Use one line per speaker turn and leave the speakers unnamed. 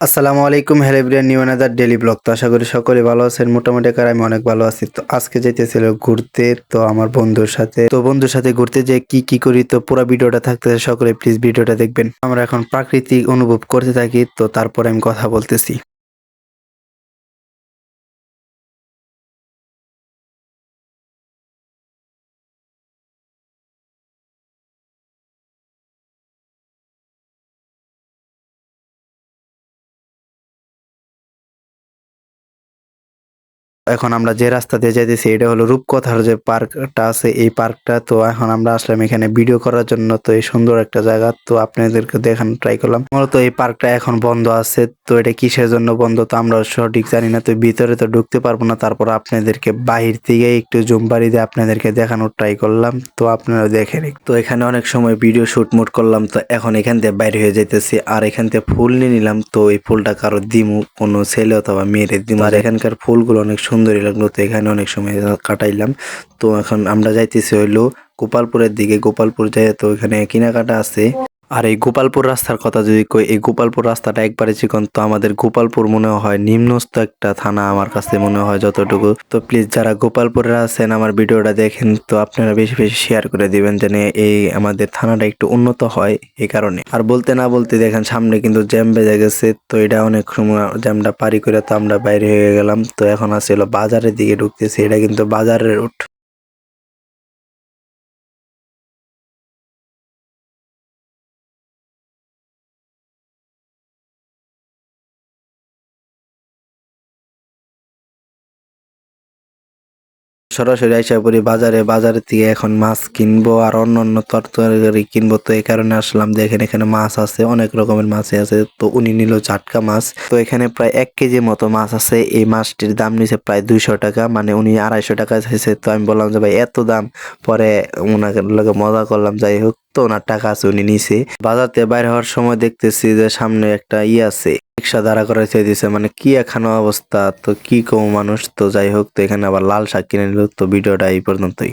আসসালামু আলাইকুম, hello everyone, new another daily blog. তো আশা করি সকলে ভালো আছেন। মোটামুটি আকারে আমি অনেক ভালো আছি। তো আজকে যাইতেছিল ঘুরতে, তো আমার বন্ধুর সাথে ঘুরতে যে কি করি, তো পুরো ভিডিওটা থাকতে সকলে প্লিজ ভিডিওটা দেখবেন। আমরা এখন প্রাকৃতিক অনুভব করতে থাকি, তো তারপরে আমি কথা বলতেছি। এখন আমরা যে রাস্তা দিয়ে যাইতেছি এটা হলো রূপকথার যে পার্কটা আছে, এই পার্কটা। তো এখন আমরা আসলাম এখানে ভিডিও করার জন্য। তো এই সুন্দর একটা জায়গা, তো আপনাদেরকে দেখানো ট্রাই করলাম। মূলত এই পার্কটা এখন বন্ধ আছে, তো এটা কিসের জন্য বন্ধ তো আমরা সঠিক জানি না। তো ভিতরে তো ঢুকতে পারবো না, তারপর আপনাদেরকে বাহির থেকে একটু জুম বাড়ি দিয়ে আপনাদেরকে দেখানোর ট্রাই করলাম। তো আপনারা দেখেন। তো এখানে অনেক সময় ভিডিও শুট মুট করলাম, তো এখন এখান থেকে বাইরে হয়ে যাইতেছি। আর এখান থেকে ফুল নিয়ে নিলাম, তো এই ফুলটা কারো দিমু, কোনো ছেলে অথবা মেয়েরে দিমু। আর এখানকার ফুলগুলো অনেক সুন্দরই লাগলো, তো এখানে অনেক সময় কাটাইলাম। তো এখন আমরা যাইতেছি হইলো গোপালপুরের দিকে। গোপালপুর যাই, তো এখানে কেনাকাটা আছে। আর এই গোপালপুর রাস্তার কথা যদি কই, এই গোপালপুর রাস্তাটা একবারে চিকন। তো আমাদের গোপালপুর মনে হয় নিম্নস্থ একটা থানা আমার কাছে মনে হয় যতটুকু। তো প্লিজ যারা গোপালপুরে আছেন আমার ভিডিওটা দেখেন, তো আপনারা বেশি বেশি শেয়ার করে দিবেন যেন এই আমাদের থানাটা একটু উন্নত হয় এই কারণে। আর বলতে না বলতে দেখেন সামনে কিন্তু জ্যাম বেজে গেছে। তো এটা অনেক সময় জ্যামটা পারি করে তো আমরা বাইরে হয়ে গেলাম। তো এখন আছে হলো বাজারের দিকে ঢুকতেছি, এটা কিন্তু বাজারের রুট। সরাসরি আইসা পড়ি বাজারে। বাজারের থেকে এখন মাছ কিনবো আর অন্য তরকারি কিনবো। তো এই কারণে আসলাম, দেখেন এখানে মাছ আছে, অনেক রকমের মাছই আছে। তো উনি নিল জাটকা মাছ। তো এখানে প্রায় 1 কেজি মতো মাছ আছে। এই মাছটির দাম নিছে প্রায় 200 টাকা, মানে উনি 250 টাকা চাইছে। তো আমি বললাম যে ভাই এত দাম, পরে ওনাকে লগে মজা করলাম, যাই হোক। তো ওনার টাকা আছে, উনি নিছে। বাজার থেকে বাইরে হওয়ার সময় দেখতেছি যে সামনে একটা আছে, রিক্সা দাঁড়া করাইছে দিছে, মানে কি এখানো অবস্থা, তো কি কম মানুষ। তো যাই হোক, তো এখানে আবার লাল শাক কিনে নিল। তো ভিডিওটা এই পর্যন্তই।